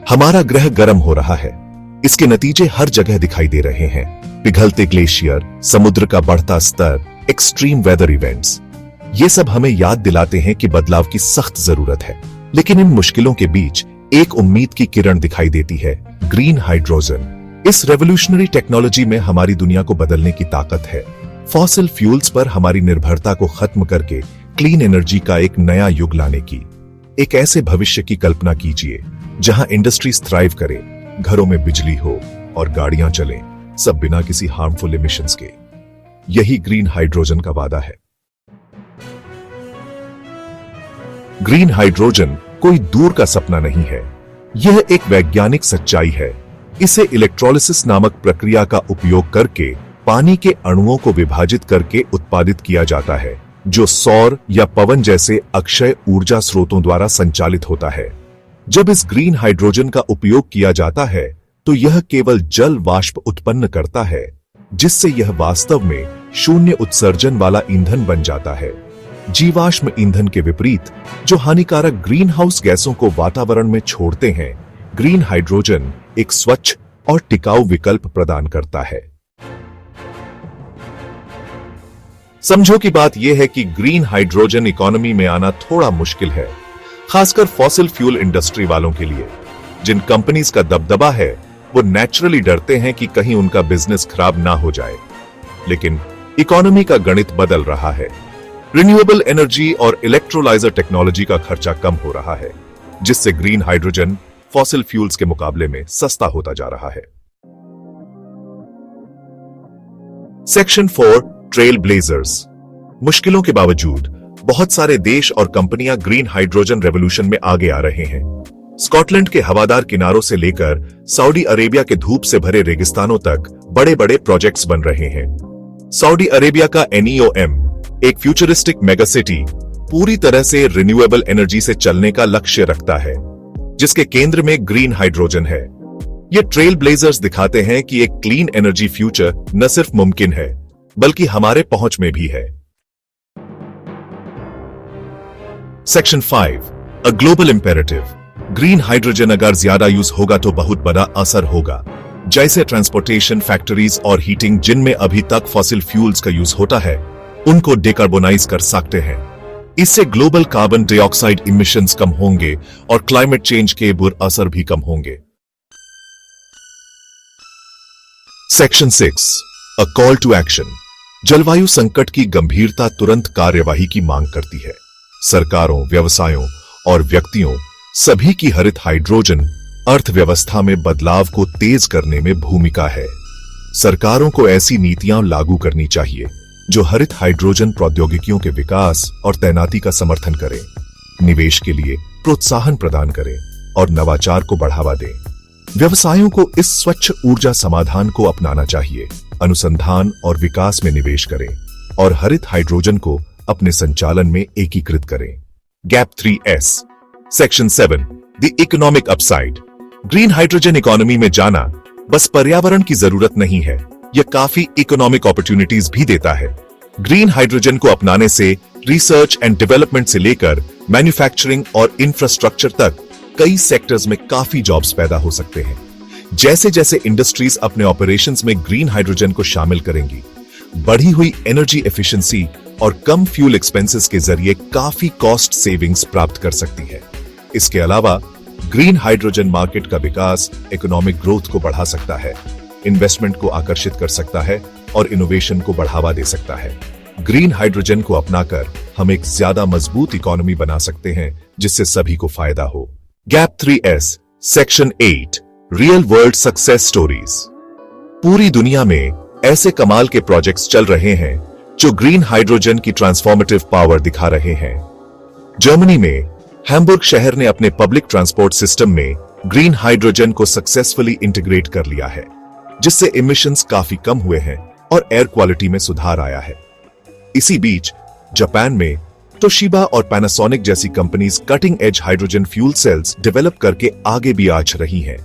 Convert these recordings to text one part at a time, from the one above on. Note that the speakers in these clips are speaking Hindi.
हमारा ग्रह गर्म हो रहा है। इसके नतीजे हर जगह दिखाई दे रहे हैं। पिघलते ग्लेशियर, समुद्र का बढ़ता स्तर, एक्सट्रीम वेदर इवेंट्स, ये सब हमें याद दिलाते हैं कि बदलाव की सख्त जरूरत है। लेकिन इन मुश्किलों के बीच एक उम्मीद की किरण दिखाई देती है, ग्रीन हाइड्रोजन। इस रेवोल्यूशनरी टेक्नोलॉजी में हमारी दुनिया को बदलने की ताकत है। फॉसिल फ्यूल्स पर हमारी निर्भरता को खत्म करके क्लीन एनर्जी का एक नया युग लाने की, एक ऐसे भविष्य की कल्पना कीजिए जहां इंडस्ट्रीज थ्राइव करें, घरों में बिजली हो और गाड़ियां चलें, सब बिना किसी हार्मफुल इमिशंस के। यही ग्रीन हाइड्रोजन का वादा है। ग्रीन हाइड्रोजन कोई दूर का सपना नहीं है, यह एक वैज्ञानिक सच्चाई है। इसे इलेक्ट्रोलिसिस नामक प्रक्रिया का उपयोग करके पानी के अणुओं को विभाजित करके उत्पादित किया जाता है, जो सौर या पवन जैसे अक्षय ऊर्जा स्रोतों द्वारा संचालित होता है। जब इस ग्रीन हाइड्रोजन का उपयोग किया जाता है तो यह केवल जल वाष्प उत्पन्न करता है, जिससे यह वास्तव में शून्य उत्सर्जन वाला ईंधन बन जाता है। जीवाश्म ईंधन के विपरीत, जो हानिकारक ग्रीन हाउस गैसों को वातावरण में छोड़ते हैं, ग्रीन हाइड्रोजन एक स्वच्छ और टिकाऊ विकल्प प्रदान करता है। समझो की बात यह है कि ग्रीन हाइड्रोजन इकोनॉमी में आना थोड़ा मुश्किल है, खासकर फॉसिल फ्यूल इंडस्ट्री वालों के लिए। जिन कंपनीज का दबदबा है वो नेचुरली डरते हैं कि कहीं उनका बिजनेस खराब ना हो जाए। लेकिन इकोनॉमी का गणित बदल रहा है। रिन्यूएबल एनर्जी और इलेक्ट्रोलाइजर टेक्नोलॉजी का खर्चा कम हो रहा है, जिससे ग्रीन हाइड्रोजन फॉसिल फ्यूल्स के मुकाबले में सस्ता होता जा रहा है। Section 4, trail blazers. मुश्किलों के बावजूद बहुत सारे देश और कंपनियां ग्रीन हाइड्रोजन रेवोल्यूशन में आगे आ रहे हैं। स्कॉटलैंड के हवादार किनारों से लेकर सऊदी अरेबिया के धूप से भरे रेगिस्तानों तक बड़े बड़े प्रोजेक्ट्स बन रहे हैं। सऊदी अरेबिया का NEOM, एक फ्यूचरिस्टिक मेगासिटी, पूरी तरह से रिन्यूएबल एनर्जी से चलने का लक्ष्य रखता है, जिसके केंद्र में ग्रीन हाइड्रोजन है। ये ट्रेल ब्लेजर्स दिखाते हैं कि एक क्लीन एनर्जी फ्यूचर न सिर्फ मुमकिन है, बल्कि हमारे पहुंच में भी है। Section 5, a global imperative. Green hydrogen अगर ज्यादा यूज होगा तो बहुत बड़ा असर होगा। जैसे ट्रांसपोर्टेशन, फैक्ट्रीज और हीटिंग, जिनमें अभी तक फॉसिल फ्यूल्स का यूज होता है, उनको डिकार्बोनाइज कर सकते हैं। इससे ग्लोबल कार्बन डाइऑक्साइड इमिशंस कम होंगे और क्लाइमेट चेंज के बुरे असर भी कम होंगे। Section 6, a call to action. जलवायु संकट की गंभीरता तुरंत कार्यवाही की मांग करती है। सरकारों, व्यवसायों और व्यक्तियों सभी की हरित हाइड्रोजन अर्थव्यवस्था में बदलाव को तेज करने में भूमिका है। सरकारों को ऐसी नीतियां लागू करनी चाहिए जो हरित हाइड्रोजन प्रौद्योगिकियों के विकास और तैनाती का समर्थन करें, निवेश के लिए प्रोत्साहन प्रदान करें और नवाचार को बढ़ावा दें। व्यवसायों को इस स्वच्छ ऊर्जा समाधान को अपनाना चाहिए, अनुसंधान और विकास में निवेश करें और हरित हाइड्रोजन को अपने संचालन में एकीकृत करें। Gap 3S। Section 7, the economic upside. Green hydrogen economy में जाना बस पर्यावरण की जरूरत नहीं है, यह काफी इकोनॉमिक अपॉर्चुनिटीज भी देता है। ग्रीन हाइड्रोजन को अपनाने से रिसर्च एंड डेवलपमेंट से लेकर मैन्युफैक्चरिंग और इंफ्रास्ट्रक्चर तक कई सेक्टर्स में काफी जॉब्स पैदा हो सकते हैं। जैसे जैसे इंडस्ट्रीज अपने ऑपरेशंस में ग्रीन हाइड्रोजन को शामिल करेंगी, बढ़ी हुई एनर्जी एफिशिएंसी और कम फ्यूल एक्सपेंसेस के जरिए काफी कॉस्ट सेविंग्स प्राप्त कर सकती है। इसके अलावा ग्रीन हाइड्रोजन मार्केट का विकास इकोनॉमिक ग्रोथ को बढ़ा सकता है, इन्वेस्टमेंट को आकर्षित कर सकता है और इनोवेशन को बढ़ावा दे सकता है। ग्रीन हाइड्रोजन को अपनाकर हम एक ज्यादा मजबूत इकोनॉमी बना सकते हैं, जिससे सभी को फायदा हो। Gap 3S। Section 8, real world success stories. पूरी दुनिया में ऐसे कमाल के प्रोजेक्ट्स चल रहे हैं जो ग्रीन हाइड्रोजन की ट्रांसफॉर्मेटिव पावर दिखा रहे हैं। जर्मनी में हैम्बुर्ग शहर ने अपने पब्लिक ट्रांसपोर्ट सिस्टम में ग्रीन हाइड्रोजन को सक्सेसफुली इंटीग्रेट कर लिया है, जिससे इमिशंस काफी कम हुए हैं और एयर क्वालिटी में सुधार आया है। इसी बीच जापान में तोशिबा और पैनासोनिक जैसी companies cutting edge hydrogen fuel cells develop करके आगे भी आच रही हैं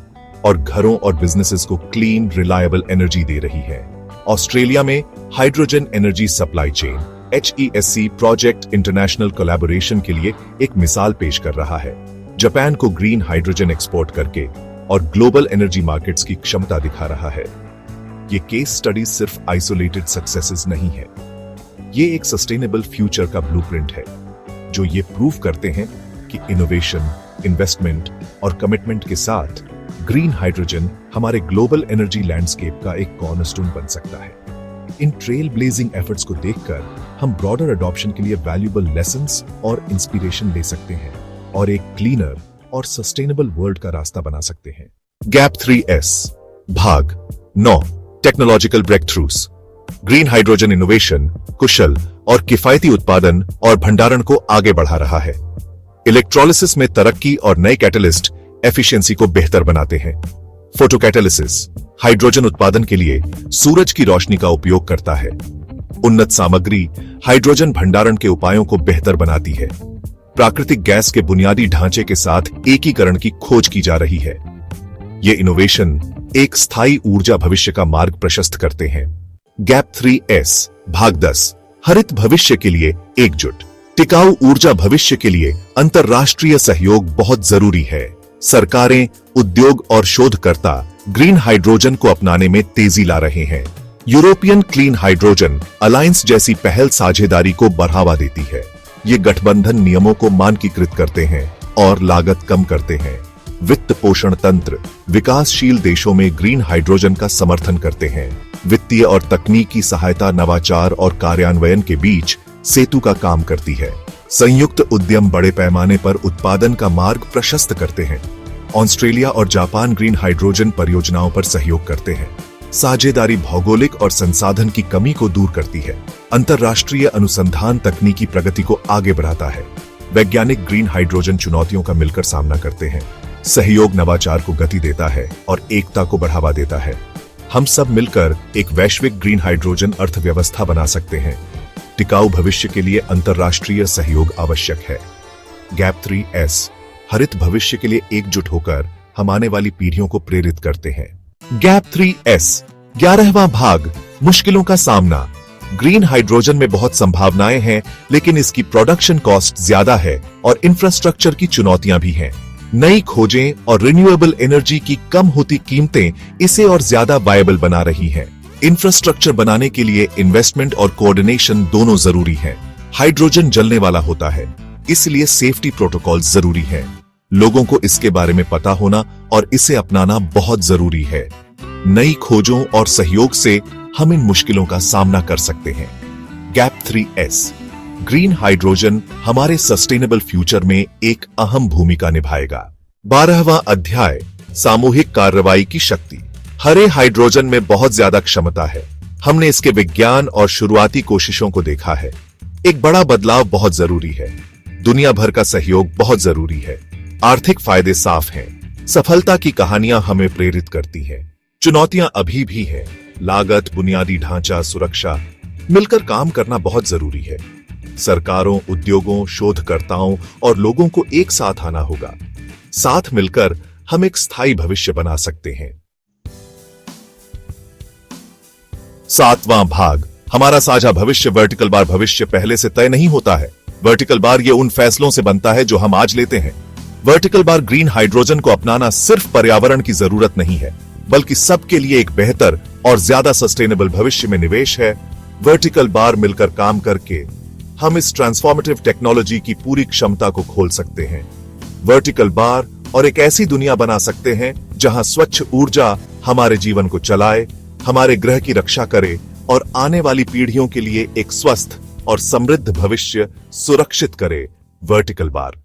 और घरों और बिजनेसेस को क्लीन, रिलायबल एनर्जी दे रही है। ऑस्ट्रेलिया में hydrogen energy supply chain HESC project international collaboration के लिए एक मिसाल पेश कर रहा है। जापान को ग्रीन हाइड्रोजन एक्सपोर्ट करके और ग्लोबल एनर्जी मार्केट्स की क्षमता दिखा रहा है। ये केस स्टडी सिर्फ आइसोलेटेड सक्सेसेस नहीं है, ये एक सस्टेनेबल फ्यूचर का ब्लूप्रिंट है जो ये प्रूव करते हैं कि इनोवेशन, इन्वेस्टमेंट और कमिटमेंट के साथ ग्रीन हाइड्रोजन हमारे ग्लोबल एनर्जी लैंडस्केप का एक कॉर्नरस्टोन बन सकता है। इन ट्रेल ब्लेजिंग एफर्ट्स को देखकर हम ब्रॉडर अडॉप्शन के लिए वैल्यूएबल लेसन्स और इंस्पिरेशन ले सकते हैं और एक क्लीनर और सस्टेनेबल वर्ल्ड का रास्ता बना सकते हैं। गैप 3S भाग 9 टेक्नोलॉजिकल ब्रेकथ्रूज। ग्रीन हाइड्रोजन इनोवेशन कुशल और किफायती उत्पादन और भंडारण को आगे बढ़ा रहा है। इलेक्ट्रोलिसिस में तरक्की और नए कैटलिस्ट एफिशिएंसी को बेहतर बनाते हैं। फोटोकैटालिसिस हाइड्रोजन उत्पादन के लिए सूरज की रोशनी का उपयोग करता है। उन्नत सामग्री हाइड्रोजन भंडारण के उपायों को बेहतर बनाती है। प्राकृतिक गैस के बुनियादी ढांचे के साथ एकीकरण की खोज की जा रही है। ये इनोवेशन एक स्थायी ऊर्जा भविष्य का मार्ग प्रशस्त करते हैं। गैप 3S भाग 10 हरित भविष्य के लिए एकजुट। टिकाऊ ऊर्जा भविष्य के लिए अंतर्राष्ट्रीय सहयोग बहुत जरूरी है। सरकारें, उद्योग और शोधकर्ता ग्रीन हाइड्रोजन को अपनाने में तेजी ला रहे हैं। यूरोपियन क्लीन हाइड्रोजन अलायंस जैसी पहल साझेदारी को बढ़ावा देती है। ये गठबंधन नियमों को मानकीकृत करते हैं और लागत कम करते हैं। वित्त पोषण तंत्र विकासशील देशों में ग्रीन हाइड्रोजन का समर्थन करते हैं। वित्तीय और तकनीकी सहायता नवाचार और कार्यान्वयन के बीच सेतु का काम करती है। संयुक्त उद्यम बड़े पैमाने पर उत्पादन का मार्ग प्रशस्त करते हैं। ऑस्ट्रेलिया और जापान ग्रीन हाइड्रोजन परियोजनाओं पर सहयोग करते हैं। साझेदारी भौगोलिक और संसाधन की कमी को दूर करती है। अंतर्राष्ट्रीय अनुसंधान तकनीकी प्रगति को आगे बढ़ाता है। वैज्ञानिक ग्रीन हाइड्रोजन चुनौतियों का मिलकर सामना करते हैं। सहयोग नवाचार को गति देता है और एकता को बढ़ावा देता है। हम सब मिलकर एक वैश्विक ग्रीन हाइड्रोजन अर्थव्यवस्था बना सकते हैं। टिकाऊ भविष्य के लिए अंतर्राष्ट्रीय सहयोग आवश्यक है। गैप 3S हरित भविष्य के लिए एकजुट होकर हम आने वाली पीढ़ियों को प्रेरित करते हैं। गैप 3S 11वां भाग मुश्किलों का सामना। ग्रीन हाइड्रोजन में बहुत संभावनाएं हैं, लेकिन इसकी प्रोडक्शन कॉस्ट ज्यादा है और इंफ्रास्ट्रक्चर की चुनौतियां भी हैं। नई खोजें और रिन्यूएबल एनर्जी की कम होती कीमतें इसे और ज्यादा वायबल बना रही हैं। इंफ्रास्ट्रक्चर बनाने के लिए इन्वेस्टमेंट और कोऑर्डिनेशन दोनों जरूरी है। हाइड्रोजन जलने वाला होता है, इसलिए सेफ्टी प्रोटोकॉल जरूरी है। लोगों को इसके बारे में पता होना और इसे अपनाना बहुत जरूरी है। नई खोजों और सहयोग से हम इन मुश्किलों का सामना कर सकते हैं। गैप 3S ग्रीन हाइड्रोजन हमारे सस्टेनेबल फ्यूचर में एक अहम भूमिका निभाएगा। 12वां अध्याय सामूहिक कार्रवाई की शक्ति। हरे हाइड्रोजन में बहुत ज्यादा क्षमता है। हमने इसके विज्ञान और शुरुआती कोशिशों को देखा है। एक बड़ा बदलाव बहुत जरूरी है। दुनिया भर का सहयोग बहुत जरूरी है। आर्थिक फायदे साफ हैं। सफलता की कहानियां हमें प्रेरित करती हैं। चुनौतियां अभी भी हैं। लागत, बुनियादी ढांचा, सुरक्षा। मिलकर काम करना बहुत जरूरी है। सरकारों, उद्योगों, शोधकर्ताओं और लोगों को एक साथ आना होगा। साथ मिलकर हम एक स्थायी भविष्य बना सकते हैं। 7वां भाग हमारा साझा भविष्य। वर्टिकल बार भविष्य पहले से तय नहीं होता है। वर्टिकल बार ये उन फैसलों से बनता है जो हम आज लेते हैं। वर्टिकल बार ग्रीन हाइड्रोजन को अपनाना सिर्फ पर्यावरण की जरूरत नहीं है, बल्कि सबके लिए एक बेहतर और ज्यादा सस्टेनेबल भविष्य में निवेश है। वर्टिकल बार मिलकर काम करके हम इस ट्रांसफॉर्मेटिव टेक्नोलॉजी की पूरी क्षमता को खोल सकते हैं। वर्टिकल बार और एक ऐसी दुनिया बना सकते हैं जहां स्वच्छ ऊर्जा हमारे जीवन को चलाए, हमारे ग्रह की रक्षा करे और आने वाली पीढ़ियों के लिए एक स्वस्थ और समृद्ध भविष्य सुरक्षित करे। Vertical bar.